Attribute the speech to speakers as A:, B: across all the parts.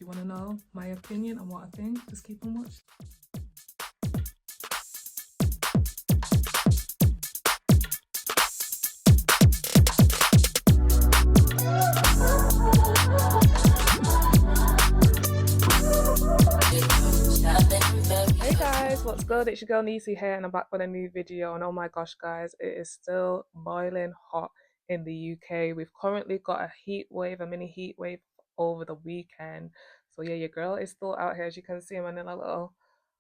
A: you want to know my opinion on what I think, just keep on watching. Hey guys, what's good? It's your girl Nisi here and I'm back with a new video, and oh my gosh guys, it is still boiling hot in the UK. We've currently got a heat wave, a mini heat wave over the weekend. So yeah, your girl is still out here. As you can see, I'm in a little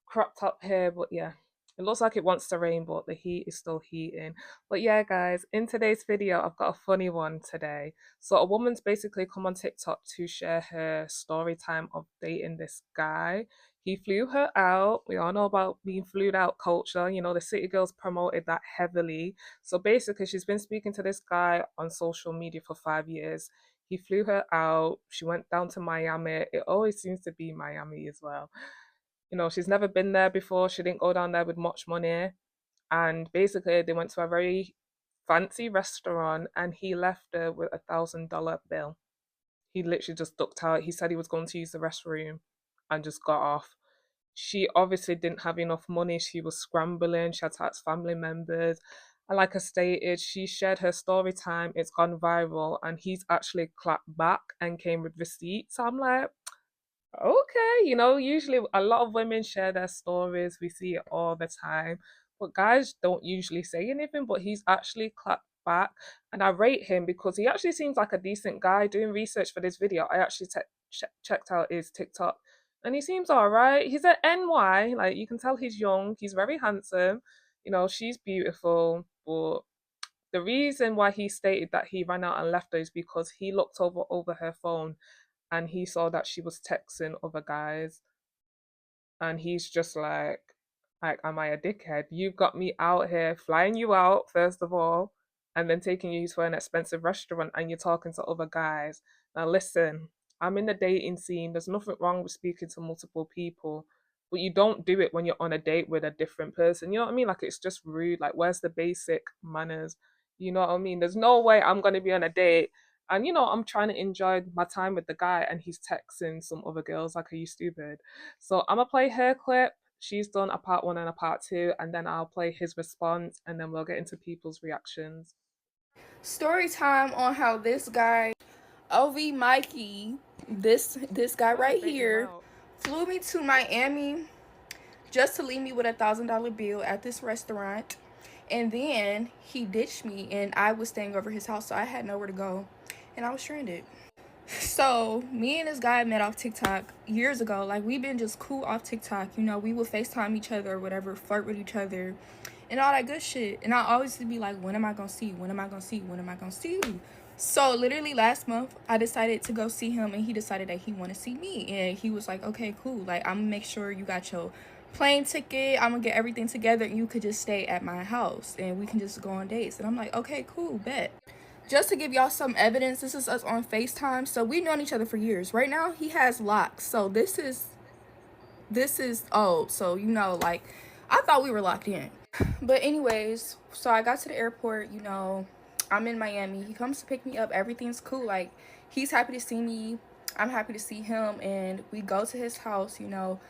A: crop top here, but yeah, it looks like it wants to rain, but the heat is still heating. But yeah guys, in today's video I've got a funny one today. So a woman's basically come on TikTok to share her story time of dating this guy. He flew her out. We all know about being flued out culture. You know, the City Girls promoted that heavily. So basically, she's been speaking to this guy on social media for 5 years. He flew her out. She went down to Miami. It always seems to be Miami as well. You know, she's never been there before. She didn't go down there with much money. And basically, they went to a very fancy restaurant and he left her with $1,000 bill. He literally just ducked out. He said he was going to use the restroom and just got off. She obviously didn't have enough money. She was scrambling. She had to ask family members. And like I stated, she shared her story time. It's gone viral and he's actually clapped back and came with receipts. So I'm like, okay, you know, usually a lot of women share their stories. We see it all the time. But guys don't usually say anything, but he's actually clapped back. And I rate him because he actually seems like a decent guy. Doing research for this video, I actually checked out his TikTok and he seems all right. He's at NY, like you can tell he's young, he's very handsome. You know, she's beautiful, but the reason why he stated that he ran out and left her is because he looked over her phone and he saw that she was texting other guys, and he's just like, am I a dickhead? You've got me out here flying you out first of all, and then taking you to an expensive restaurant, and you're talking to other guys. Now listen, I'm in the dating scene. There's nothing wrong with speaking to multiple people, but you don't do it when you're on a date with a different person. You know what I mean? Like it's just rude. Like where's the basic manners? You know what I mean? There's no way I'm gonna be on a date and you know I'm trying to enjoy my time with the guy and he's texting some other girls. Like, are you stupid? So I'm gonna play her clip. She's done a part one and a part two, and then I'll play his response, and then we'll get into people's reactions.
B: Story time on how this guy, OV Mikey, this guy right here, flew me to Miami just to leave me with $1,000 bill at this restaurant, and then he ditched me, and I was staying over his house, so I had nowhere to go, and I was stranded. So me and this guy met off TikTok years ago. Like, we've been just cool off TikTok, you know. We would FaceTime each other or whatever, flirt with each other and all that good shit. And I always be like, when am I gonna see you? When am I gonna see you? When am I gonna see you? So literally last month I decided to go see him, and he decided that he want to see me, and he was like, okay, cool, like I'm gonna make sure you got your plane ticket, I'm gonna get everything together, and you could just stay at my house and we can just go on dates. And I'm like, okay, cool, bet. Just to give y'all some evidence, this is us on FaceTime. So we've known each other for years. Right now he has locks, so this is old. So you know, like, I thought we were locked in. But anyways, so I got to the airport, you know, I'm in Miami. He comes to pick me up. Everything's cool. Like, he's happy to see me, I'm happy to see him, and we go to his house, you know,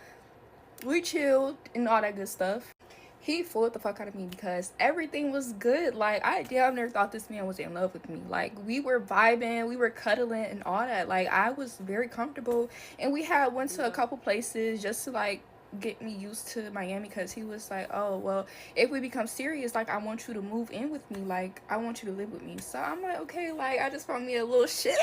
B: we chilled and all that good stuff. He fooled the fuck out of me because everything was good. Like, I damn near thought this man was in love with me. Like, we were vibing, we were cuddling and all that. Like, I was very comfortable, and we had went to a couple places just to like get me used to Miami, because he was like, oh well, if we become serious, like, I want you to move in with me, like I want you to live with me. So I'm like, okay, like I just found me a little shit.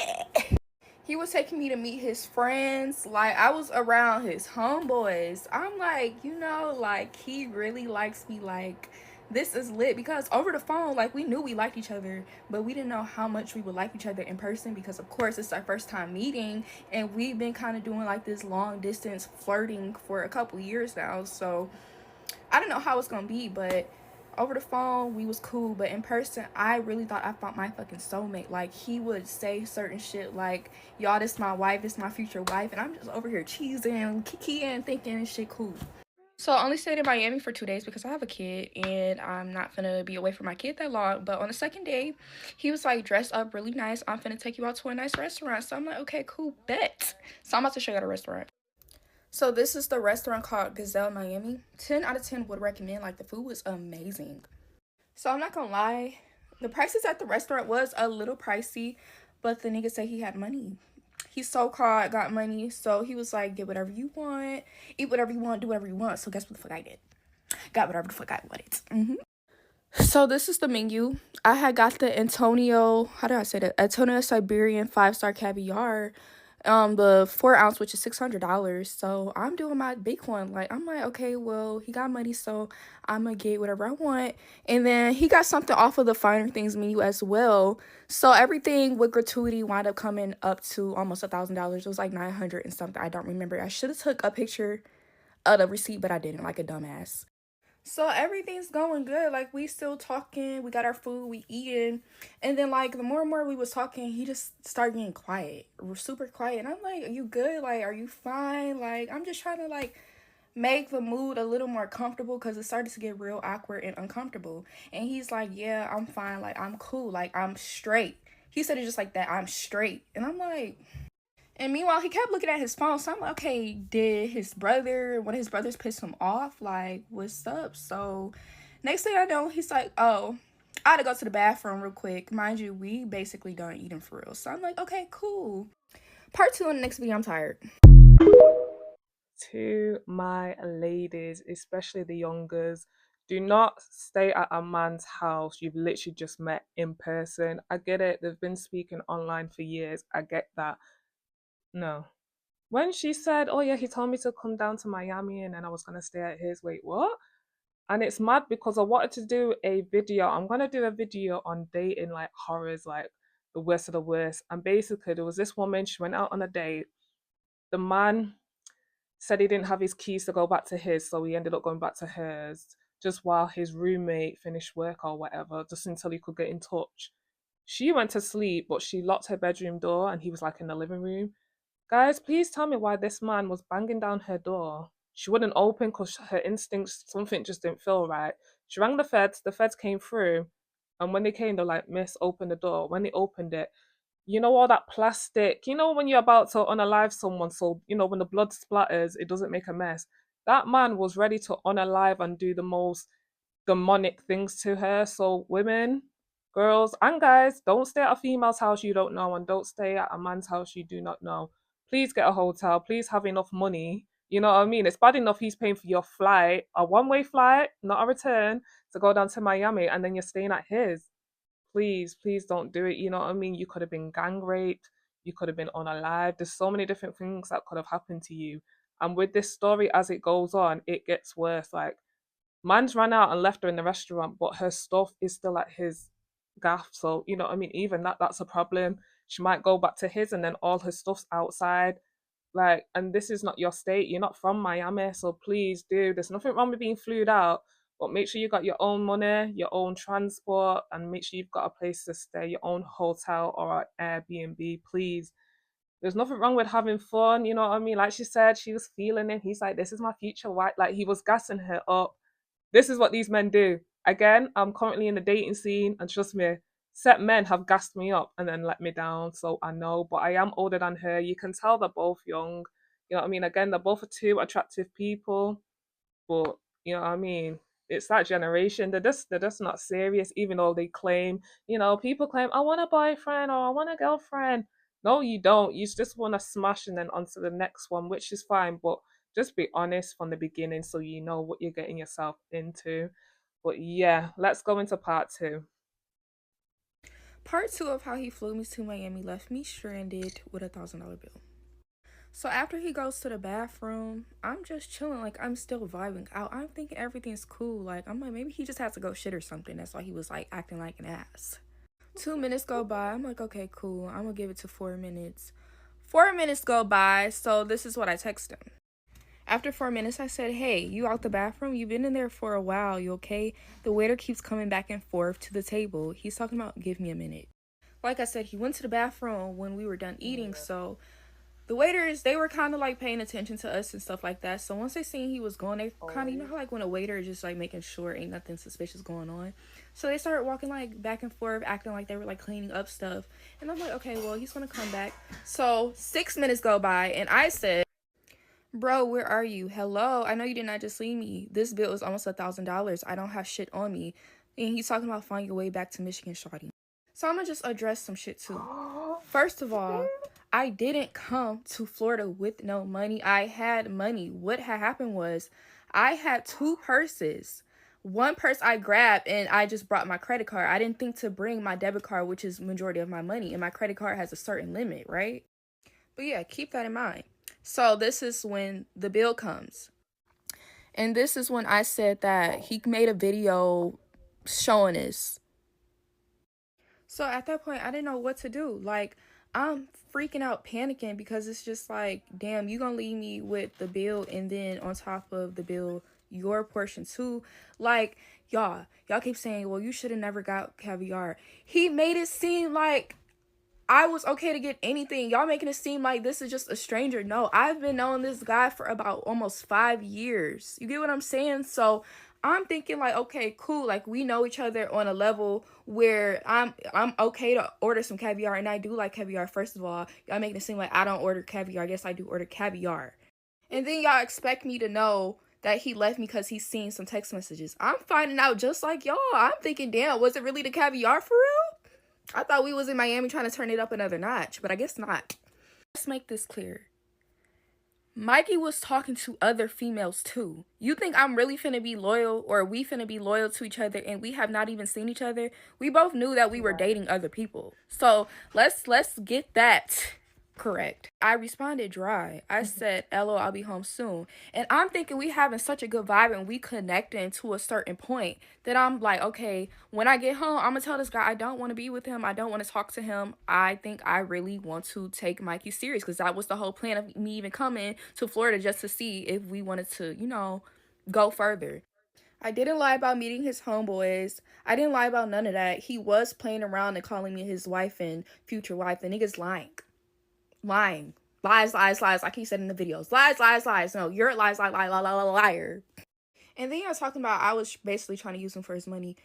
B: He was taking me to meet his friends. Like, I was around his homeboys. I'm like, you know, like, he really likes me. Like, this is lit. Because over the phone, like, we knew we liked each other, but we didn't know how much we would like each other in person, because of course it's our first time meeting, and we've been kind of doing like this long distance flirting for a couple years now. So I don't know how it's gonna be, but over the phone we was cool, but in person I really thought I found my fucking soulmate. Like, he would say certain shit like, y'all, this my wife, this my future wife, and I'm just over here cheesing, kikiing, thinking this shit cool. So I only stayed in Miami for 2 days because I have a kid and I'm not gonna be away from my kid that long. But on the second day, he was like dressed up really nice. I'm finna take you out to a nice restaurant. So I'm like, okay, cool, bet. So I'm about to show you the restaurant. So this is the restaurant called Gazelle Miami. 10 out of 10 would recommend. Like the food was amazing. So I'm not gonna lie, the prices at the restaurant was a little pricey, but the nigga said he had money. He so called got money, so he was like, get whatever you want, eat whatever you want, do whatever you want. So guess what the fuck I did? Got whatever the fuck I wanted. So this is the menu. I had got the Antonio, how do I say that? Antonio Siberian 5-star caviar, the 4 ounce, which is $600. So I'm doing my big one. Like I'm like, okay, well he got money, so I'm gonna get whatever I want. And then he got something off of the finer things menu as well. So everything with gratuity wound up coming up to almost $1,000. It was like 900 and something. I don't remember. I should have took a picture of the receipt, but I didn't, like a dumbass. So everything's going good. Like we still talking. We got our food. We eating. And then like the more and more we was talking, he just started getting quiet. We're super quiet. And I'm like, are you good? Like, are you fine? Like, I'm just trying to like make the mood a little more comfortable because it started to get real awkward and uncomfortable. And he's like, yeah, I'm fine. Like, I'm cool. Like, I'm straight. He said it just like that. I'm straight. And I'm like, and meanwhile, he kept looking at his phone. So I'm like, okay, did one of his brothers piss him off? Like, what's up? So next thing I know, he's like, oh, I had to go to the bathroom real quick. Mind you, we basically done eating for real. So I'm like, okay, cool. Part 2 in the next video. I'm tired.
A: To my ladies, especially the youngers, do not stay at a man's house you've literally just met in person. I get it, they've been speaking online for years. I get that. No. When she said, oh yeah, he told me to come down to Miami and then I was gonna stay at his, wait, what? And it's mad because I wanted to do a video. I'm gonna do a video on dating like horrors, like the worst of the worst. And basically there was this woman, she went out on a date. The man said he didn't have his keys to go back to his, so he ended up going back to hers just while his roommate finished work or whatever, just until he could get in touch. She went to sleep, but she locked her bedroom door and he was like in the living room. Guys, please tell me why this man was banging down her door. She wouldn't open because her instincts, something just didn't feel right. She rang the feds came through, and when they came, they're like, Miss, open the door. When they opened it, you know, all that plastic, you know, when you're about to unalive someone, so, you know, when the blood splatters, it doesn't make a mess. That man was ready to unalive and do the most demonic things to her. So, women, girls, and guys, don't stay at a female's house you don't know, and don't stay at a man's house you do not know. Please get a hotel. Please have enough money. You know what I mean? It's bad enough he's paying for your flight, a one-way flight, not a return, to go down to Miami, and then you're staying at his. Please, please don't do it. You know what I mean? You could have been gang raped. You could have been unalive. There's so many different things that could have happened to you. And with this story, as it goes on, it gets worse. Like, man's ran out and left her in the restaurant, but her stuff is still at his gaff. So, you know what I mean? Even that's a problem. She might go back to his and then all her stuff's outside. Like, and this is not your state. You're not from Miami. So please do. There's nothing wrong with being flued out, but make sure you got your own money, your own transport, and make sure you've got a place to stay, your own hotel or Airbnb, please. There's nothing wrong with having fun, you know what I mean? Like she said, she was feeling it. He's like, this is my future wife. Like, he was gassing her up. This is what these men do. Again, I'm currently in the dating scene, and trust me, set men have gassed me up and then let me down. So I know, but I am older than her. You can tell they're both young. You know what I mean? Again, they're both two attractive people, but you know what I mean? It's that generation. They're just not serious, even though they claim, people claim, I want a boyfriend or I want a girlfriend. No, you don't. You just want to smash and then on to the next one, which is fine, but just be honest from the beginning so you know what you're getting yourself into. But yeah, let's go into part two.
B: Part 2 of how he flew me to Miami left me stranded with $1,000 bill. So after he goes to the bathroom, I'm just chilling. Like, I'm still vibing out. I'm thinking everything's cool. Like, I'm like, maybe he just has to go shit or something. That's why he was, like, acting like an ass. 2 minutes go by. I'm like, okay, cool. I'm going to give it to 4 minutes. 4 minutes go by. So this is what I text him. After 4 minutes, I said, hey, you out the bathroom? You've been in there for a while. You okay? The waiter keeps coming back and forth to the table. He's talking about, give me a minute. Like I said, he went to the bathroom when we were done eating. So the waiters, they were kind of like paying attention to us and stuff like that. So once they seen he was going, they kind of, you know how like when a waiter is just like making sure ain't nothing suspicious going on. So they started walking like back and forth, acting like they were like cleaning up stuff. And I'm like, okay, well, he's gonna come back. So 6 minutes go by, and I said, bro, where are you? Hello, I know you did not just leave me. This bill is almost $1,000. I don't have shit on me. And he's talking about finding your way back to Michigan, shawty. So I'm gonna just address some shit too. First of all, I didn't come to Florida with no money. I had money. What had happened was I had 2 purses. One purse I grabbed and I just brought my credit card. I didn't think to bring my debit card, which is majority of my money, and my credit card has a certain limit, right? But yeah, keep that in mind. So this is when the bill comes. And this is when I said that he made a video showing us. So at that point, I didn't know what to do. Like, I'm freaking out, panicking, because it's just like, damn, you gonna leave me with the bill, and then on top of the bill, your portion too. Like, y'all keep saying, well, you should have never got caviar. He made it seem like I was okay to get anything. Y'all making it seem like this is just a stranger. No, I've been knowing this guy for about almost 5 years. You get what I'm saying? So I'm thinking like, okay, cool. Like, we know each other on a level where I'm okay to order some caviar, and I do like caviar. First of all, y'all making it seem like I don't order caviar. I guess I do order caviar. And then y'all expect me to know that he left me because he's seen some text messages. I'm finding out just like y'all. I'm thinking, damn, was it really the caviar for real? I thought we was in Miami trying to turn it up another notch, but I guess not. Let's make this clear. Mikey was talking to other females too. You think I'm really finna be loyal, or we finna be loyal to each other, and we have not even seen each other? We both knew that we were dating other people. So let's get that correct. I responded dry. I said, "LO, I'll be home soon." And I'm thinking we having such a good vibe and we connecting to a certain point that I'm like, okay, when I get home, I'm gonna tell this guy I don't want to be with him. I don't want to talk to him. I think I really want to take Mikey serious, because that was the whole plan of me even coming to Florida, just to see if we wanted to, you know, go further. I didn't lie about meeting his homeboys. I didn't lie about none of that. He was playing around and calling me his wife and future wife. The nigga's lying. Lies. Like he said in the videos. Lies. No, you're a liar. And then you're talking about I was basically trying to use him for his money.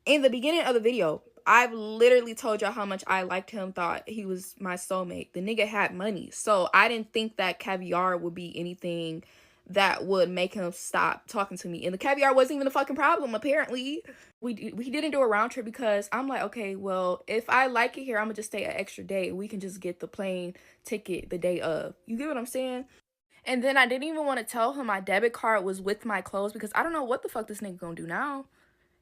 B: In the beginning of the video, I've literally told y'all how much I liked him, thought he was my soulmate. The nigga had money. So I didn't think that caviar would be anything that would make him stop talking to me. And the caviar wasn't even a fucking problem, apparently. We didn't do a round trip because I'm like, okay, well, if I like it here, I'm gonna just stay an extra day. We can just get the plane ticket the day of. You get what I'm saying? And then I didn't even want to tell him my debit card was with my clothes, because I don't know what the fuck this nigga gonna do now.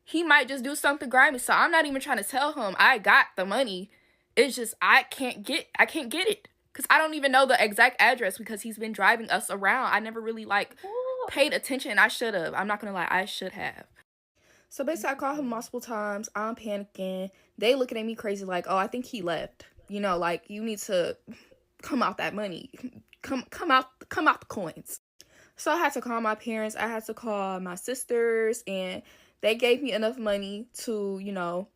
B: He might just do something grimy. So I'm not even trying to tell him I got the money. It's just I can't get it. Because I don't even know the exact address, because he's been driving us around. I never really like paid attention. I should have. I'm not gonna lie, I should have. So basically I called him multiple times. I'm panicking. They looking at me crazy like, oh, I think he left. You know, like, you need to come out that money. Come out the coins. So I had to call my parents. I had to call my sisters, and they gave me enough money to, you know,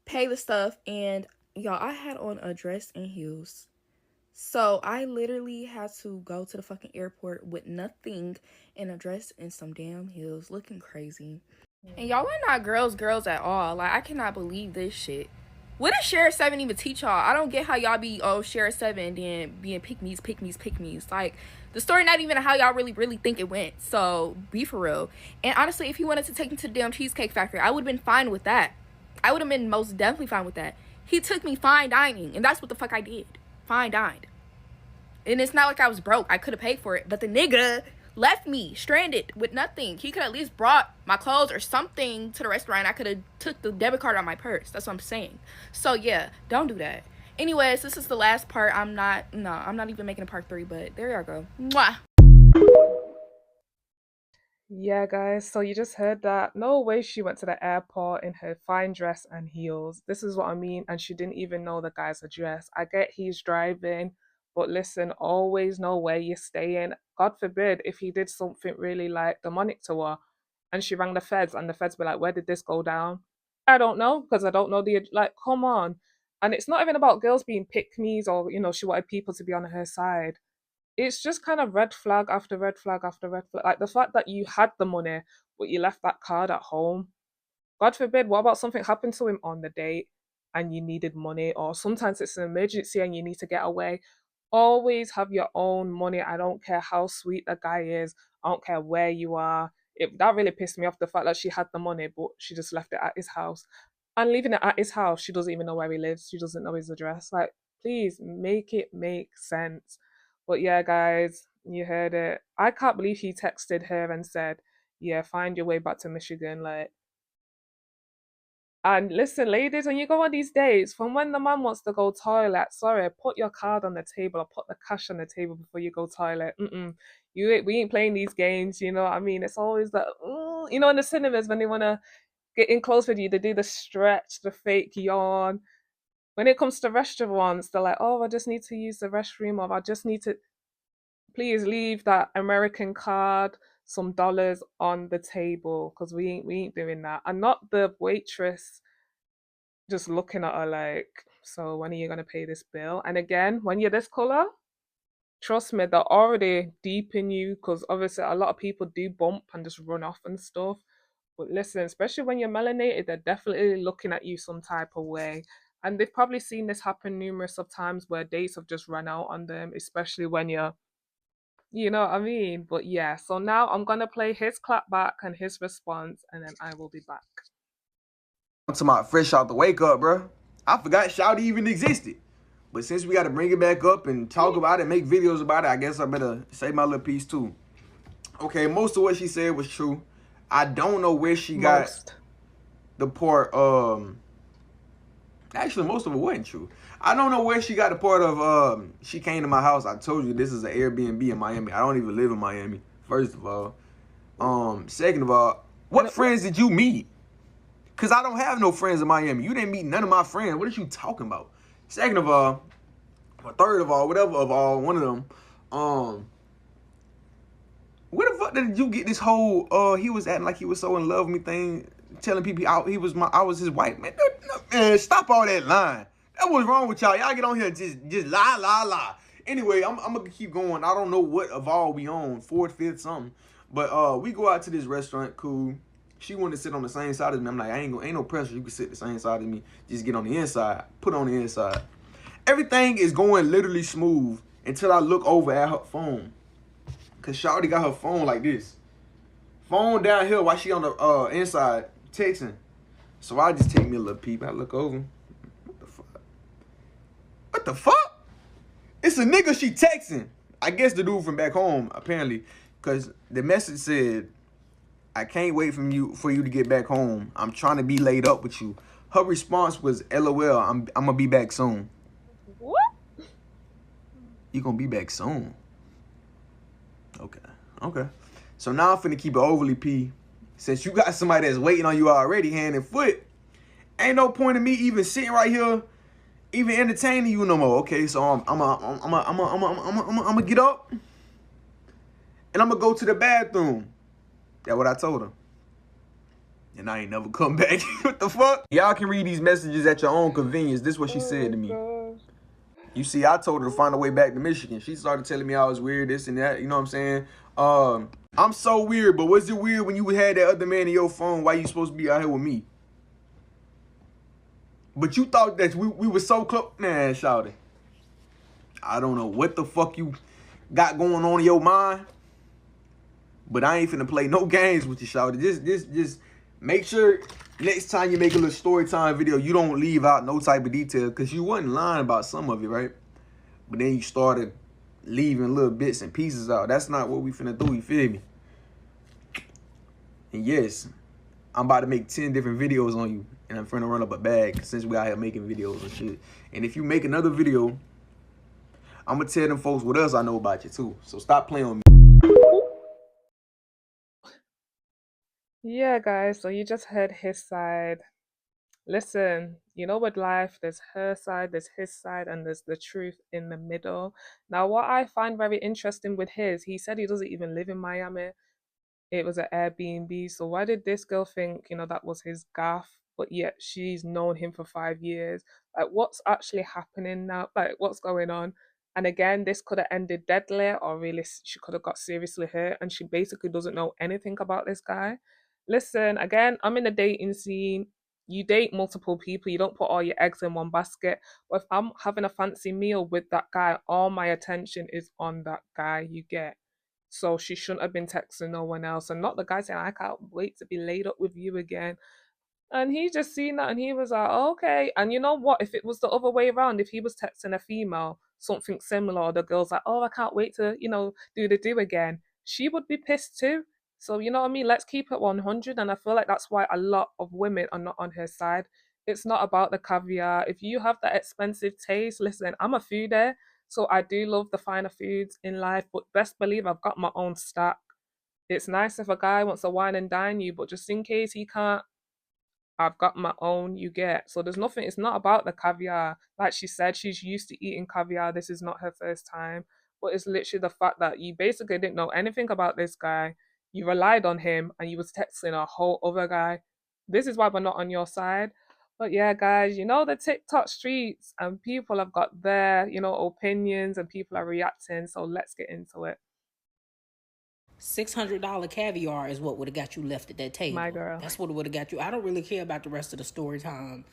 B: pay the stuff. And y'all, I had on a dress and heels. So I literally had to go to the fucking airport with nothing, in a dress and some damn heels, looking crazy. And y'all are not girls at all. Like, I cannot believe this shit. What does Share 7 even teach y'all? I don't get how y'all be, oh, Share 7 and then being pick me's. Like, the story not even how y'all really think it went. So, be for real. And honestly, if he wanted to take me to the damn Cheesecake Factory, I would have been fine with that. I would have been most definitely fine with that. He took me fine dining, and that's what the fuck I did. Fine dined. And it's not like I was broke. I could have paid for it. But the nigga left me stranded with nothing. He could at least brought my clothes or something to the restaurant. I could have took the debit card out of my purse. That's what I'm saying. So yeah, don't do that. Anyways, this is the last part. I'm not even making a part 3, but there y'all go. Mwah.
A: Yeah, guys, so you just heard that. No way she went to the airport in her fine dress and heels. This is what I mean. And she didn't even know the guy's address. I get he's driving, but listen, always know where you're staying. God forbid if he did something really like demonic to her and she rang the feds and the feds were like, where did this go down? I don't know, because I don't know like, come on. And it's not even about girls being pick me's or, she wanted people to be on her side. it's just kind of red flag after red flag after red flag. Like the fact that you had the money, but you left that card at home. God forbid, what about something happened to him on the date and you needed money, or sometimes it's an emergency and you need to get away? Always have your own money. I don't care how sweet the guy is, I don't care where you are. That really pissed me off, the fact that she had the money, but she just left it at his house. And leaving it at his house, she doesn't even know where he lives, she doesn't know his address. Like, please make it make sense. But yeah, guys, you heard it. I can't believe he texted her and said, yeah, find your way back to Michigan. Like, and listen, ladies, when you go on these dates, from when the man wants to go toilet, sorry, put your card on the table or put the cash on the table before you go toilet. We ain't playing these games. You know what I mean? It's always that, in the cinemas when they wanna get in close with you, they do the stretch, the fake yawn. When it comes to restaurants, they're like, oh, I just need to use the restroom, or I just need to. Please leave that American card, some dollars on the table, because we ain't doing that. And not the waitress just looking at her like, so when are you gonna pay this bill? And again, when you're this color, trust me, they're already deep in you, because obviously a lot of people do bump and just run off and stuff. But listen, especially when you're melanated, they're definitely looking at you some type of way. And they've probably seen this happen numerous of times where dates have just run out on them, especially when you know what I mean? But yeah, so now I'm gonna play his clapback and his response, and then I will be back.
C: I'm talking about fresh out the wake up, bro. I forgot Shouty even existed. But since we got to bring it back up and talk about it, make videos about it, I guess I better say my little piece too. Okay, most of what she said was true. I don't know where she got
A: Most.
C: the part. Actually, most of it wasn't true. I don't know where she got the part of. She came to my house. I told you this is an Airbnb in Miami. I don't even live in Miami. First of all, second of all, what friends did you meet? Cause I don't have no friends in Miami. You didn't meet none of my friends. What are you talking about? Second of all, or third of all, whatever of all, one of them. Where the fuck did you get this whole he was acting like he was so in love with me thing, telling people I was his wife? Man, stop all that lying. That was wrong with y'all. Y'all get on here and just lie. Anyway, I'm gonna keep going. I don't know what of all we on, fourth, fifth, something. But we go out to this restaurant, cool. She wanted to sit on the same side as me. I'm like, ain't no pressure. You can sit the same side as me. Just get on the inside. Put on the inside. Everything is going literally smooth until I look over at her phone. Cause Shawty got her phone like this. Phone down here while she on the inside texting. So I just take me a little peep. I look over. What the fuck? What the fuck? It's a nigga she texting. I guess the dude from back home, apparently. Cause the message said, I can't wait for you to get back home. I'm trying to be laid up with you. Her response was, LOL, I'm gonna be back soon.
A: What?
C: You gonna be back soon? Okay. So now I'm finna keep it overly P. Since you got somebody that's waiting on you already, hand and foot, ain't no point in me even sitting right here, even entertaining you no more. Okay, so I'm gonna get up and I'm gonna go to the bathroom. That's what I told her. And I ain't never come back. What the fuck? Y'all can read these messages at your own convenience. This is what she said to me.
A: Gosh.
C: You see, I told her to find a way back to Michigan. She started telling me I was weird, this and that. You know what I'm saying? I'm so weird, but was it weird when you had that other man in your phone? Why you supposed to be out here with me? But you thought that we were so close. Man, shout it. I don't know what the fuck you got going on in your mind, but I ain't finna play no games with you, shout it. Just make sure next time you make a little story time video, you don't leave out no type of detail, because you wasn't lying about some of it, right? But then you started leaving little bits and pieces out. That's not what we finna do, you feel me? And yes, I'm about to make 10 different videos on you, and I'm finna run up a bag since we out here making videos and shit. And if you make another video, I'm gonna tell them folks what else I know about you too. So stop playing with me.
A: Yeah, guys, so you just heard his side. Listen, with life, there's her side, there's his side, and there's the truth in the middle. Now, what I find very interesting with he said he doesn't even live in Miami. It was an Airbnb. So why did this girl think, that was his gaff? But yet she's known him for 5 years. Like, what's actually happening now? Like, what's going on? And again, this could have ended deadly, or really she could have got seriously hurt. And she basically doesn't know anything about this guy. Listen, again, I'm in the dating scene. You date multiple people, you don't put all your eggs in one basket. But if I'm having a fancy meal with that guy, all my attention is on that guy, you get. So she shouldn't have been texting no one else. And not the guy saying, I can't wait to be laid up with you again. And he just seen that and he was like, okay. And you know what? If it was the other way around, if he was texting a female something similar, the girl's like, oh, I can't wait to, do the do again, she would be pissed too. So, you know what I mean? Let's keep it 100. And I feel like that's why a lot of women are not on her side. It's not about the caviar. If you have that expensive taste, listen, I'm a foodie. So I do love the finer foods in life, but best believe I've got my own stack. It's nice if a guy wants to wine and dine you, but just in case he can't, I've got my own, you get. So there's nothing, it's not about the caviar. Like she said, she's used to eating caviar. This is not her first time. But it's literally the fact that you basically didn't know anything about this guy. You relied on him and you was texting a whole other guy. This is why we're not on your side. But yeah, guys, the TikTok streets and people have got their, opinions and people are reacting. So let's get into it.
D: $600 caviar is what would have got you left at that
A: My
D: table.
A: girl.
D: That's what would have got you. I don't really care about the rest of the story time.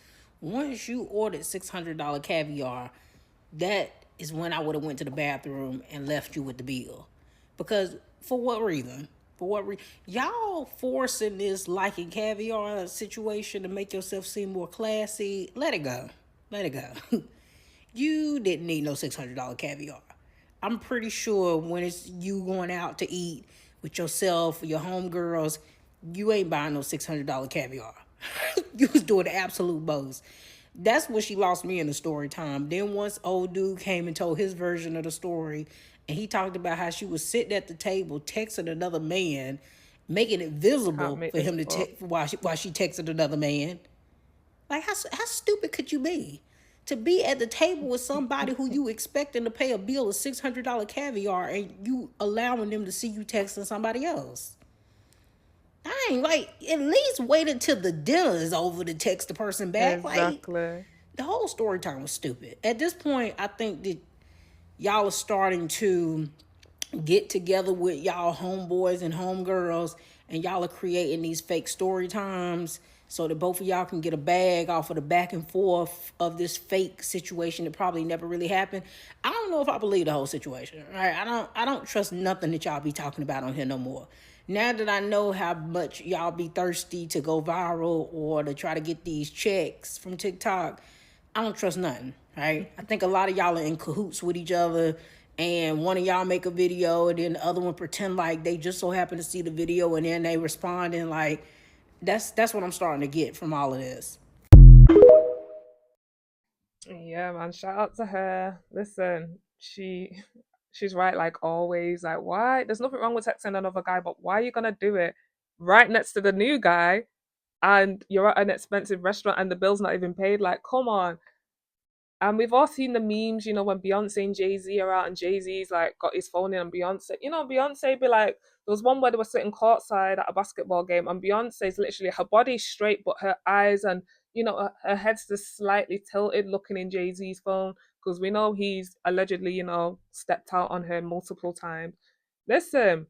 D: Once you ordered $600 caviar, that is when I would have went to the bathroom and left you with the bill. Because for what reason? For what reason? Y'all forcing this liking caviar situation to make yourself seem more classy. Let it go. Let it go. You didn't need no $600 caviar. I'm pretty sure when it's you going out to eat with yourself or your homegirls, you ain't buying no $600 caviar. You was doing the absolute most. That's what she lost me in the story time. Then once old dude came and told his version of the story, and he talked about how she was sitting at the table texting another man, making it
A: Can't
D: visible
A: make
D: for
A: this
D: him to
A: up.
D: while she texted another man. Like, how stupid could you be? To be at the table with somebody who you expecting to pay a bill of $600 caviar and you allowing them to see you texting somebody else. Dang, like, at least wait until the dinner is over to text the person back. Like,
A: Exactly.
D: the whole story time was stupid. At this point, I think that y'all are starting to get together with y'all homeboys and homegirls and y'all are creating these fake story times so that both of y'all can get a bag off of the back and forth of this fake situation that probably never really happened. I don't know if I believe the whole situation. Right? I don't trust nothing that y'all be talking about on here no more. Now that I know how much y'all be thirsty to go viral or to try to get these checks from TikTok, I don't trust nothing, right? I think a lot of y'all are in cahoots with each other, and one of y'all make a video and then the other one pretend like they just so happen to see the video and then they respond, and like that's what I'm starting to get from all of this.
A: Yeah, man. Shout out to her. Listen, she's right, like always. Like, why? There's nothing wrong with texting another guy, but why are you gonna do it right next to the new guy and you're at an expensive restaurant and the bill's not even paid? Like, come on. And we've all seen the memes, when Beyonce and Jay Z are out and Jay Z's like got his phone in and Beyonce, Beyonce be like, there was one where they were sitting courtside at a basketball game and Beyonce's literally, her body's straight, but her eyes and, her head's just slightly tilted looking in Jay Z's phone because we know he's allegedly, stepped out on her multiple times. Listen,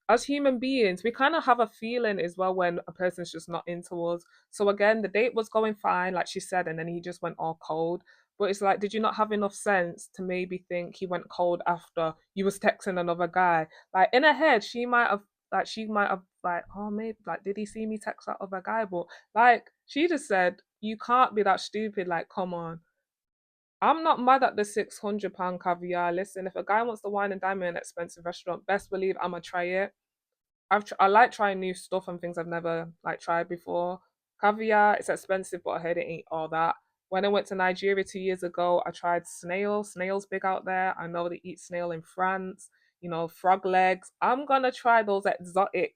A: as human beings, we kind of have a feeling as well when a person's just not into us. So again, the date was going fine, like she said, and then he just went all cold. But it's like, did you not have enough sense to maybe think he went cold after you was texting another guy? Like in her head, she might have like, oh maybe like did he see me text that other guy? But like she just said, you can't be that stupid. Like, come on. I'm not mad at the £600 caviar. Listen, if a guy wants to wine and dine me in an expensive restaurant, best believe I'ma try it. I like trying new stuff and things I've never like tried before. Caviar, it's expensive, but I heard it ain't all that. When I went to Nigeria 2 years ago, I tried snail. Snail's big out there. I know they eat snail in France. Frog legs. I'm gonna try those exotic,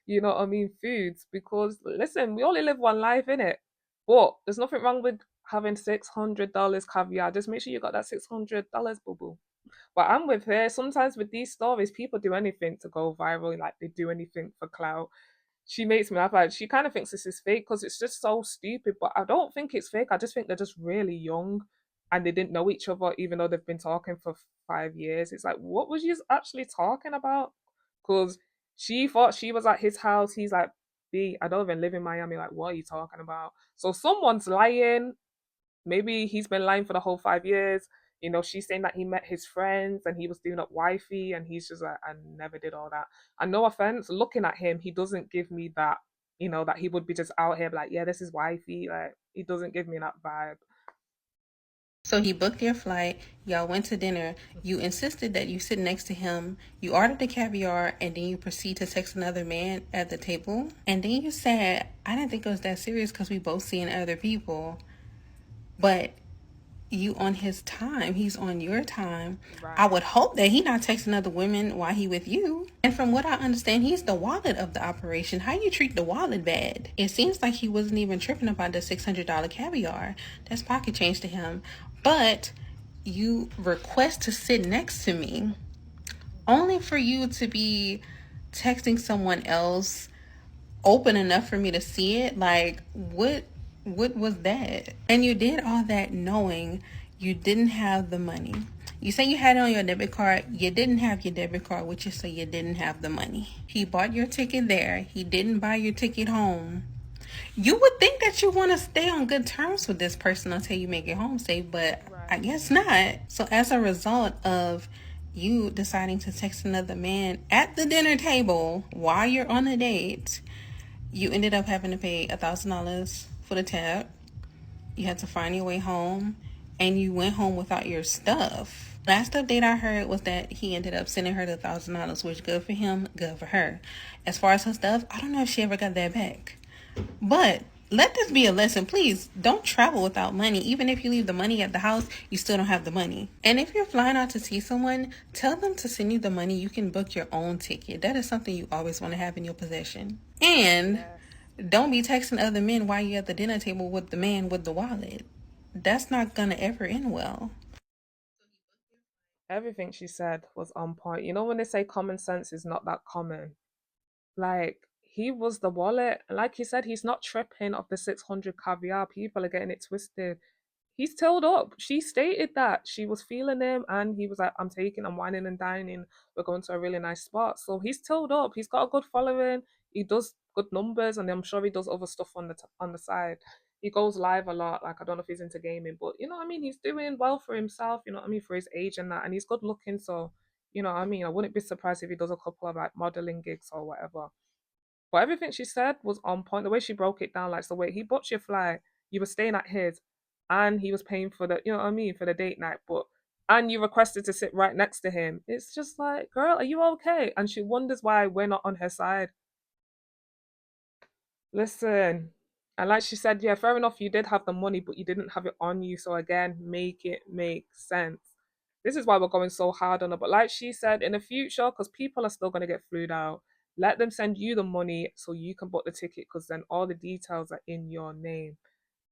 A: what I mean, foods because listen, we only live one life in it. But there's nothing wrong with having $600 caviar. Just make sure you got that $600, boo boo. But I'm with her. Sometimes with these stories, people do anything to go viral. Like they do anything for clout. She makes me laugh. Like she kind of thinks this is fake because it's just so stupid. But I don't think it's fake. I just think they're just really young, and they didn't know each other, even though they've been talking for 5 years. It's like, what was you actually talking about? Because she thought she was at his house. He's like, B, I don't even live in Miami. Like, what are you talking about? So someone's lying. Maybe he's been lying for the whole 5 years. She's saying that he met his friends and he was doing up wifey, and he's just like, I never did all that. And no offense, looking at him, he doesn't give me that, that he would be just out here like, yeah, this is wifey. Like, he doesn't give me that vibe.
D: So he booked your flight, y'all went to dinner, you insisted that you sit next to him, you ordered the caviar, and then you proceed to text another man at the table. And then you said, I didn't think it was that serious because we both seeing other people. But you on his time, he's on your time. Right. I would hope that he not texting other women while he with you. And from what I understand, he's the wallet of the operation. How you treat the wallet bad? It seems like he wasn't even tripping about the $600 caviar. That's pocket change to him. But you request to sit next to me only for you to be texting someone else open enough for me to see it. Like, what was that? And you did all that knowing you didn't have the money. You say you had it on your debit card. You didn't have your debit card with you, so you didn't have the money. He bought your ticket there. He didn't buy your ticket home. You would think that you want to stay on good terms with this person until you make it home safe, but right. I guess not. So as a result of you deciding to text another man at the dinner table while you're on a date, you ended up having to pay $1,000 for the tab. You had to find your way home, and you went home without your stuff. Last update I heard was that he ended up sending her the $1,000, which good for him, good for her. As far as her stuff, I don't know if she ever got that back. But let this be a lesson. Please don't travel without money. Even if you leave the money at the house, you still don't have the money. And if you're flying out to see someone, tell them to send you the money. You can book your own ticket. That is something you always want to have in your possession. And don't be texting other men while you're at the dinner table with the man with the wallet. That's not gonna ever end well.
A: Everything she said was on point. When they say common sense is not that common, like, he was the wallet. Like he said, he's not tripping off the 600 caviar. People are getting it twisted. He's told up. She stated that she was feeling him, and he was like, I'm whining and dining. We're going to a really nice spot. So he's told up. He's got a good following. He does good numbers, and I'm sure he does other stuff on the side. He goes live a lot. Like, I don't know if he's into gaming, but you know what I mean? He's doing well for himself, you know what I mean, for his age and that. And he's good looking. So, you know what I mean? I wouldn't be surprised if he does a couple of like modeling gigs or whatever. But everything she said was on point. The way she broke it down, like, so wait, he bought your flight, you were staying at his, and he was paying for the, you know what I mean, for the date night, and you requested to sit right next to him. It's just like, girl, are you okay? And she wonders why we're not on her side. Listen, and like she said, yeah, fair enough, you did have the money, but you didn't have it on you. So again, make it make sense. This is why we're going so hard on her. But like she said, in the future, because people are still going to get flued out, let them send you the money so you can book the ticket, because then all the details are in your name.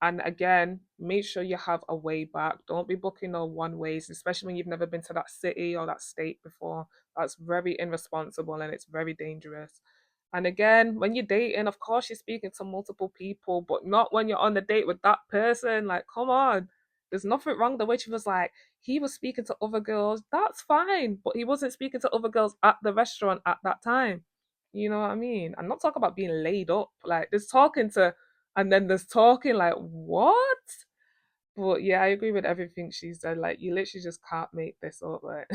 A: And again, make sure you have a way back. Don't be booking no one ways, especially when you've never been to that city or that state before. That's very irresponsible and it's very dangerous. And again, when you're dating, of course you're speaking to multiple people, but not when you're on the date with that person. Like, come on. There's nothing wrong. The way she was like, he was speaking to other girls. That's fine. But he wasn't speaking to other girls at the restaurant at that time. You know what I mean? I'm not talking about being laid up. Like, there's talking to, and then there's talking, like, what? But yeah, I agree with everything she said. Like, you literally just can't make this up. Like,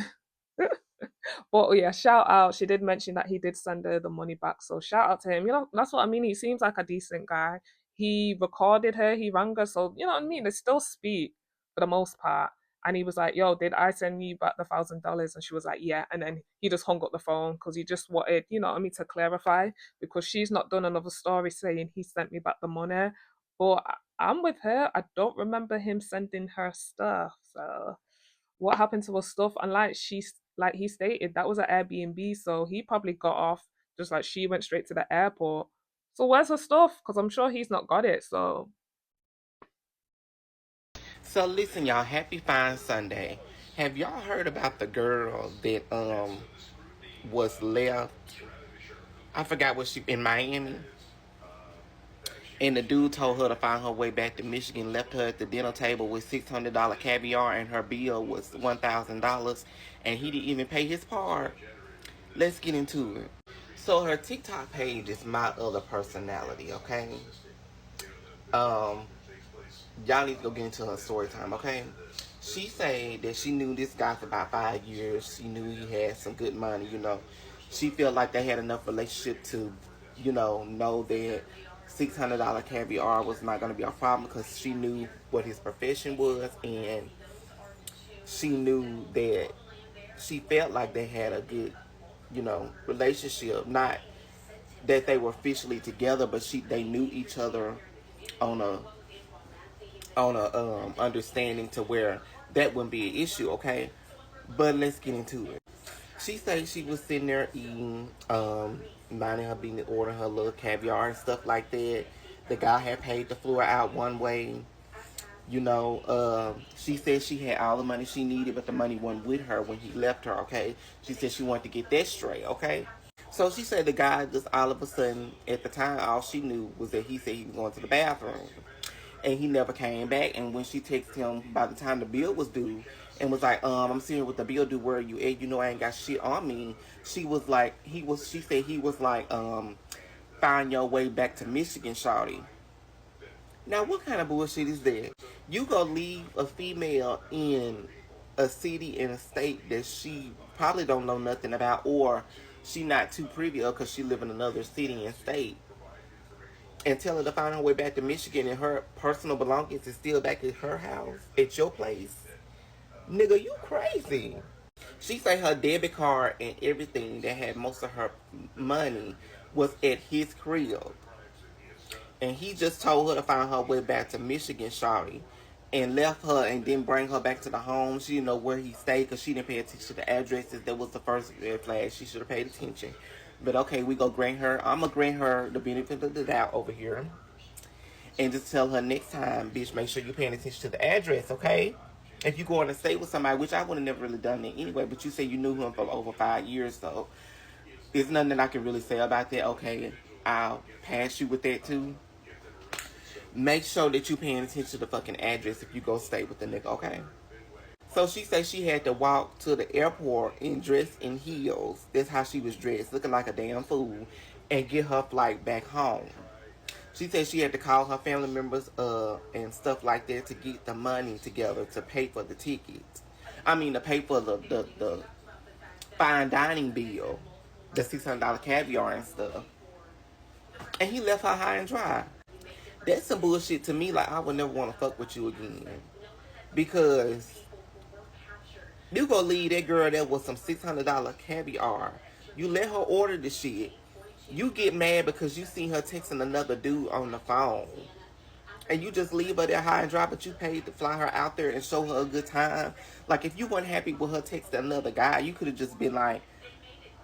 A: but yeah, shout out. She did mention that he did send her the money back. So shout out to him. That's what I mean. He seems like a decent guy. He recorded her, he rang her. So, you know what I mean? They still speak for the most part. And he was like, yo, did I send you back the $1,000? And she was like, yeah. And then he just hung up the phone because he just wanted, you know what I mean, to clarify, because she's not done another story saying he sent me back the money. But I'm with her. I don't remember him sending her stuff. So what happened to her stuff? And like he stated, that was an Airbnb, so he probably got off just like she went straight to the airport. So where's her stuff? Because I'm sure he's not got it.
E: So listen, y'all. Happy Fine Sunday. Have y'all heard about the girl that was left? I forgot what she in Miami. And the dude told her to find her way back to Michigan, left her at the dinner table with $600 caviar, and her bill was $1,000, and he didn't even pay his part. Let's get into it. So her TikTok page is my other personality, okay? Um, y'all need to go get into her story time, okay? She said that she knew this guy for about 5 years. She knew he had some good money, you know. She felt like they had enough relationship to, know that $600 caviar was not going to be a problem because she knew what his profession was, and she knew that she felt like they had a good, relationship. Not that they were officially together, but they knew each other on a understanding to where that wouldn't be an issue, okay? But let's get into it. She said she was sitting there eating, minding her business, ordering her little caviar and stuff like that. The guy had paid the floor out one way. She said she had all the money she needed, but the money wasn't with her when he left her, okay? She said she wanted to get that straight, okay? So she said the guy just all of a sudden, at the time, all she knew was that he said he was going to the bathroom. And he never came back. And when she texted him by the time the bill was due and was like, I'm sitting here with the bill due, where are you at? I ain't got shit on me. She said he was like, find your way back to Michigan, shawty. Now, what kind of bullshit is that? You go leave a female in a city, in a state that she probably don't know nothing about, or she not too privy of because she live in another city and state, and tell her to find her way back to Michigan, and her personal belongings is still back at her house, at your place. Nigga, you crazy. She say her debit card and everything that had most of her money was at his crib. And he just told her to find her way back to Michigan, shawty, and left her and didn't bring her back to the home. She didn't know where he stayed because she didn't pay attention to the addresses. That was the first red flag. She should have paid attention. But okay, I'm gonna grant her the benefit of the doubt over here. And just tell her next time, bitch, make sure you're paying attention to the address, okay? If you go on to stay with somebody, which I would have never really done that anyway, but you say you knew him for over 5 years, so there's nothing that I can really say about that. Okay, I'll pass you with that too. Make sure that you paying attention to the fucking address if you go stay with the nigga, okay? So she said she had to walk to the airport and dress in heels. That's how she was dressed, looking like a damn fool, and get her flight back home. She said she had to call her family members and stuff like that to get the money together to pay for the tickets. To pay for the fine dining bill, the $600 caviar and stuff. And he left her high and dry. That's some bullshit to me. Like, I would never want to fuck with you again. Because you go leave that girl there with some $600 caviar. You let her order the shit. You get mad because you see her texting another dude on the phone. And you just leave her there high and dry, but you paid to fly her out there and show her a good time. Like, if you weren't happy with her texting another guy, you could have just been like,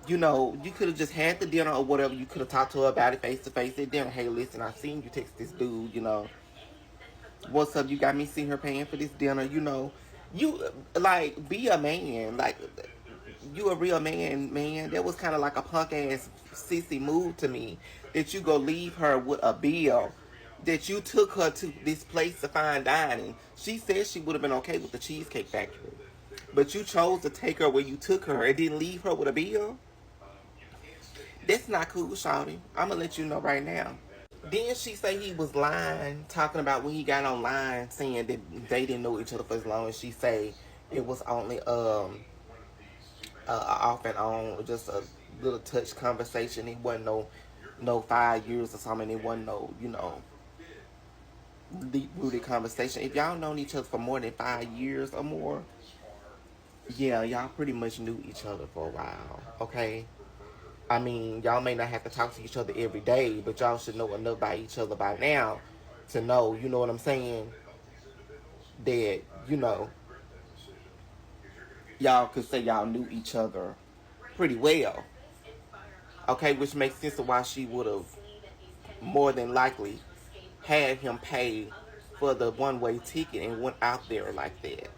E: you could have just had the dinner or whatever. You could have talked to her about it face to face at dinner. Hey, listen, I seen you text this dude, What's up? You got me seeing her paying for this dinner, You, like, be a man. Like, you a real man. That was kind of like a punk-ass sissy move to me. That you go leave her with a bill. That you took her to this place to fine dining. She said she would have been okay with the Cheesecake Factory. But you chose to take her where you took her and didn't leave her with a bill? That's not cool, shawty. I'm going to let you know right now. Then she say he was lying, talking about when he got online, saying that they didn't know each other for as long as she say it was only off and on, just a little touch conversation. It wasn't no 5 years or something. It wasn't no, deep-rooted conversation. If y'all known each other for more than 5 years or more, yeah, y'all pretty much knew each other for a while, okay? Y'all may not have to talk to each other every day, but y'all should know enough about each other by now to know, you know what I'm saying, that, y'all could say y'all knew each other pretty well. Okay, which makes sense of why she would have more than likely had him pay for the one-way ticket and went out there like that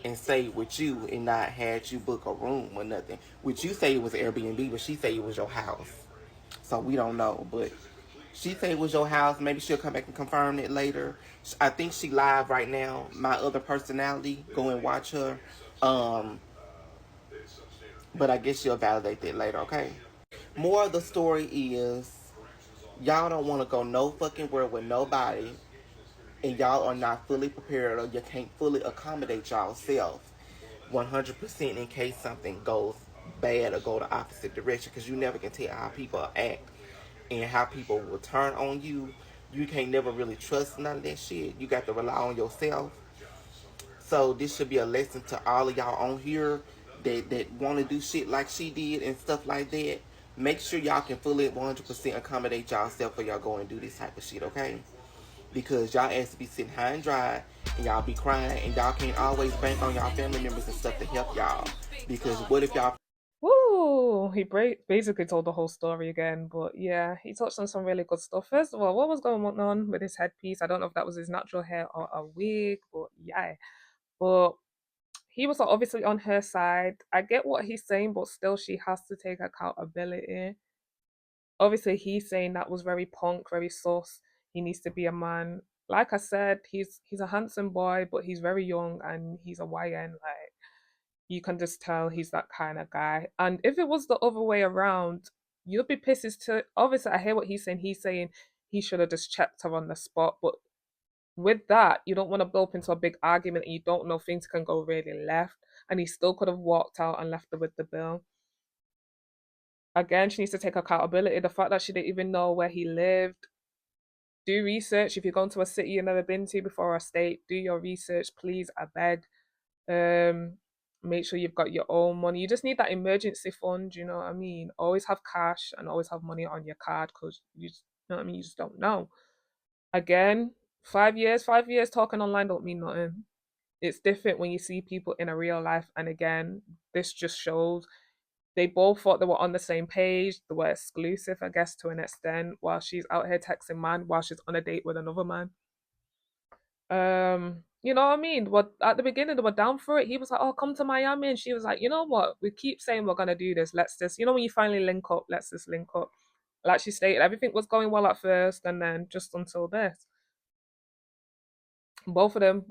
E: and stayed with you and not had you book a room or nothing. Which you say it was Airbnb, but she say it was your house. So we don't know, but She said it was your house. Maybe she'll come back and confirm it later. I think she live right now. My other personality, go and watch her. Um, but I guess she'll validate that later, okay? More of the story is y'all don't want to go no fucking where with nobody, and y'all are not fully prepared, or you can't fully accommodate y'all self 100% in case something goes bad or go the opposite direction, because you never can tell how people act and how people will turn on you. You can't never really trust none of that shit. You got to rely on yourself. So this should be a lesson to all of y'all on here that want to do shit like she did and stuff like that. Make sure y'all can fully 100% accommodate y'all self for y'all go and do this type of shit, okay? Because y'all ass to be sitting high and dry and y'all be crying, and y'all can't always bank on y'all family members and stuff to help y'all. Because what if y'all...
A: Woo! He basically told the whole story again, but yeah, he touched on some really good stuff. First of all, what was going on with his headpiece? I don't know if that was his natural hair or a wig, but yeah. But he was obviously on her side. I get what he's saying, but still, she has to take accountability. Obviously, he's saying that was very punk, very sus. He needs to be a man. Like I said, he's a handsome boy, but he's very young and he's a YN. Like, you can just tell he's that kind of guy. And if it was the other way around, you'd be pissed as to... Obviously, I hear what he's saying. He's saying he should have just checked her on the spot. But with that, you don't want to blow up into a big argument and you don't know things can go really left. And he still could have walked out and left her with the bill. Again, she needs to take accountability. The fact that she didn't even know where he lived. Do research. If you're going to a city you've never been to before, or a state, do your research, please. I beg. Um, Make sure you've got your own money. You just need that emergency fund. You know what I mean? Always have cash and always have money on your card, because you know what I mean. You just don't know. Again, 5 years talking online don't mean nothing. It's different when you see people in a real life. And again, this just shows they both thought they were on the same page. They were exclusive, I guess, to an extent, while she's out here texting man while she's on a date with another man. You know what I mean? What at the beginning they were down for it. He was like, "Oh, come to Miami," and she was like, "You know what? We keep saying we're gonna do this. Let's just, when you finally link up, let's just link up." Like she stated, everything was going well at first, and then just until this. Both of you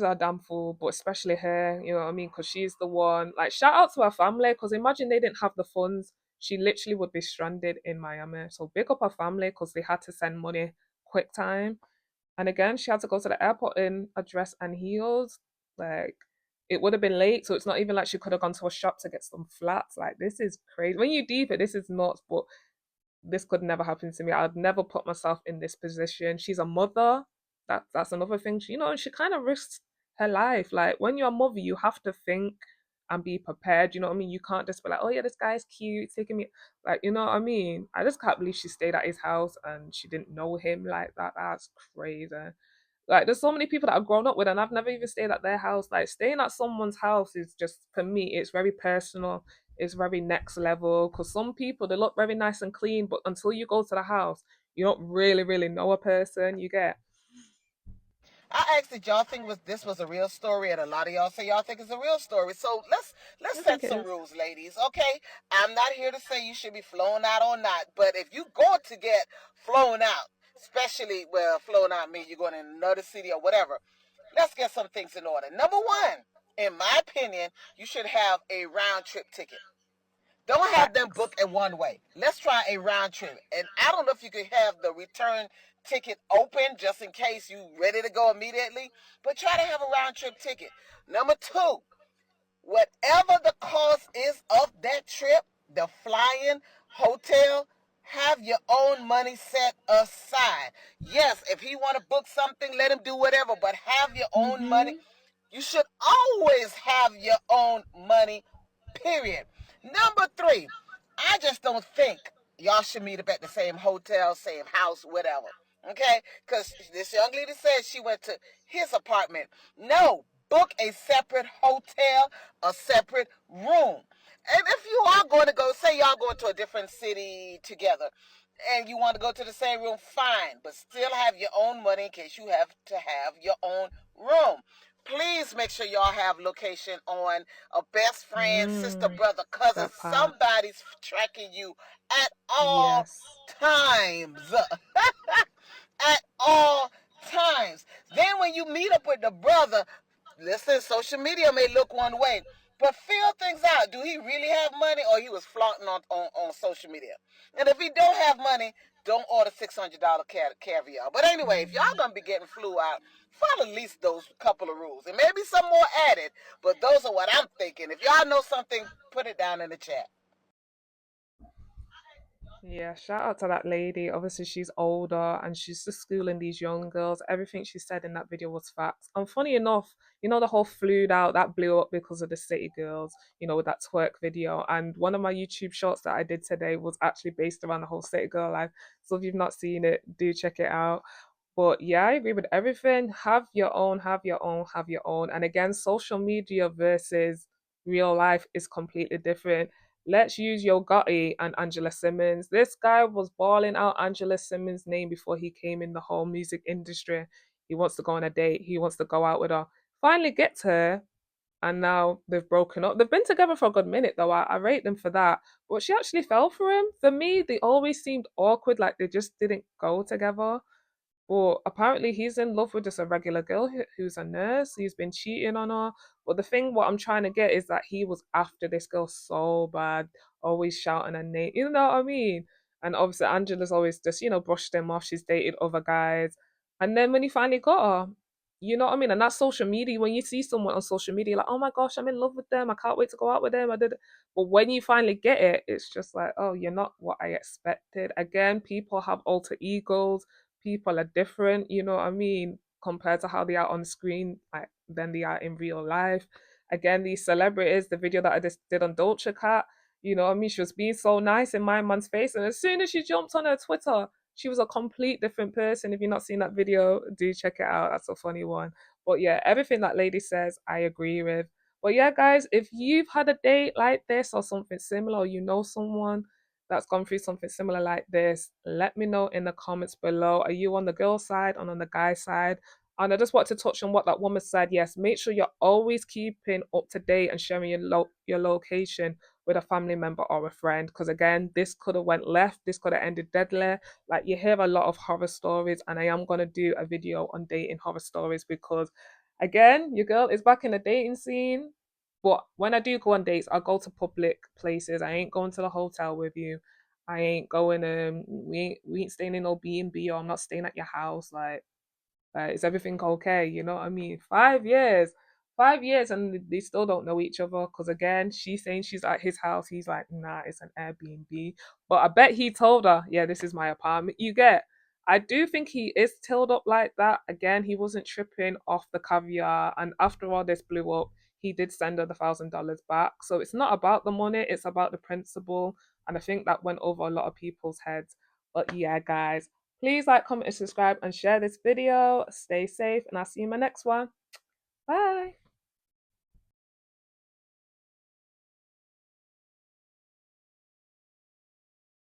A: are a damn fool, but especially her, you know what I mean? Because she's the one. Like, shout out to her family, because imagine they didn't have the funds. She literally would be stranded in Miami. So big up her family, because they had to send money quick time. And again, she had to go to the airport in a dress and heels. Like, it would have been late, so it's not even like she could have gone to a shop to get some flats. Like, this is crazy. When you deep it, this is nuts, but this could never happen to me. I'd never put myself in this position. She's a mother. That's another thing. She kind of risks her life. Like, when you're a mother, you have to think and be prepared. You know what I mean? You can't just be like, "Oh yeah, this guy's cute, it's taking me." Like, you know what I mean? I just can't believe she stayed at his house and she didn't know him like that. That's crazy. Like, there's so many people that I've grown up with and I've never even stayed at their house. Like, staying at someone's house is just, for me, it's very personal. It's very next level. Because some people, they look very nice and clean, but until you go to the house, you don't really, really know a person. You get...
E: I asked did y'all think this was a real story, and a lot of y'all say y'all think it's a real story. So let's
A: I
E: set
A: think it
E: some
A: is.
E: rules, ladies. Okay, I'm not here to say you should be flown out or not, but if you going to get flown out, especially flown out means you're going in another city or whatever, let's get some things in order. Number one, in my opinion, you should have a round trip ticket. Don't have them
A: Facts.
E: book a one way. Let's try a round trip. And I don't know if you could have the return ticket open just in case you ready to go immediately, but try to have a round trip ticket. Number two, whatever the cost is of that trip, the flying, hotel, have your own money set aside. Yes, if he want to book something, let him do whatever, but have your own money.
A: Mhm.
E: You should always have your own money, period. Number three, I just don't think y'all should meet up at the same hotel, same house, whatever. Okay? Because this young lady said she went to his apartment. No, book a separate hotel, a separate room. And if you are going to go, say y'all going to a different city together, and you want to go to the same room, fine, but still have your own money in case you have to have your own room.
F: Please make sure y'all have location on a best friend, sister,
A: Mm,
F: brother, cousin.
A: that part.
F: Somebody's tracking you at all
A: Yes.
F: times. At all times. Then when you meet up with the brother, listen, social media may look one way, but feel things out. Do he really have money or he was flaunting on social media? And if he don't have money, don't order $600 caviar. But anyway, if y'all
A: Mm.
F: gonna be getting flew out, follow at least those couple of rules. And maybe some more added, but those are what I'm thinking. If y'all know something, put it down in the chat.
A: Yeah, shout out to that lady. Obviously, she's older and she's just schooling these young girls. Everything she said in that video was facts. And funny enough, the whole flued out that blew up because of the City Girls, with that twerk video. And one of my YouTube shorts that I did today was actually based around the whole City Girl life. So if you've not seen it, do check it out. But yeah, I agree with everything. Have your own, have your own, have your own. And again, social media versus real life is completely different. Let's use Yo Gotti and Angela Simmons. This guy was balling out Angela Simmons' name before he came in the whole music industry. He wants to go on a date. He wants to go out with her. Finally gets her, and now they've broken up. They've been together for a good minute, though. I rate them for that. But she actually fell for him. For me, they always seemed awkward, like they just didn't go together. But apparently, he's in love with just a regular girl who's a nurse. He's been cheating on her. But the thing, what I'm trying to get is that he was after this girl so bad, always shouting her name. You know what I mean? And obviously, Angela's always just, brushed him off. She's dated other guys. And then when he finally got her, you know what I mean? And that's social media. When you see someone on social media, like, oh my gosh, I'm in love with them. I can't wait to go out with them. I did it. But when you finally get it, it's just like, oh, you're not what I expected. Again, people have alter egos, people are different, you know what I mean, compared to how they are on screen, like than they are in real life. Again, these celebrities, the video that I just did on Dolce Cat, you know what I mean, she was being so nice in my man's face, and as soon as she jumped on her Twitter, she was a complete different person. If you've not seen that video, do check it out. That's a funny one. But yeah, everything that lady says, I agree with. But yeah, guys, if you've had a date like this or something similar, or you know someone that's gone through something similar like this, let me know in the comments below. Are you on the girl side or on the guy side? And I just want to touch on what that woman said. Yes, make sure you're always keeping up to date and sharing your location with a family member or a friend. Because again, this could have went left. This could have ended deadly. Like, you hear a lot of horror stories, and I am gonna do a video on dating horror stories because, again, your girl is back in the dating scene. But when I do go on dates, I go to public places. I ain't going to the hotel with you. I ain't going. We ain't staying in no B&B, or I'm not staying at your house. Like, is everything okay? You know what I mean? 5 years, 5 years, and they still don't know each other. Because again, she's saying she's at his house. He's like, nah, it's an Airbnb. But I bet he told her, yeah, this is my apartment. You get. I do think he is tilled up like that. Again, he wasn't tripping off the caviar, and after all this blew up, he did send her the $1,000 back. So it's not about the money; it's about the principle. And I think that went over a lot of people's heads. But yeah, guys, please like, comment, and subscribe, and share this video. Stay safe, and I'll see you in my next one. Bye.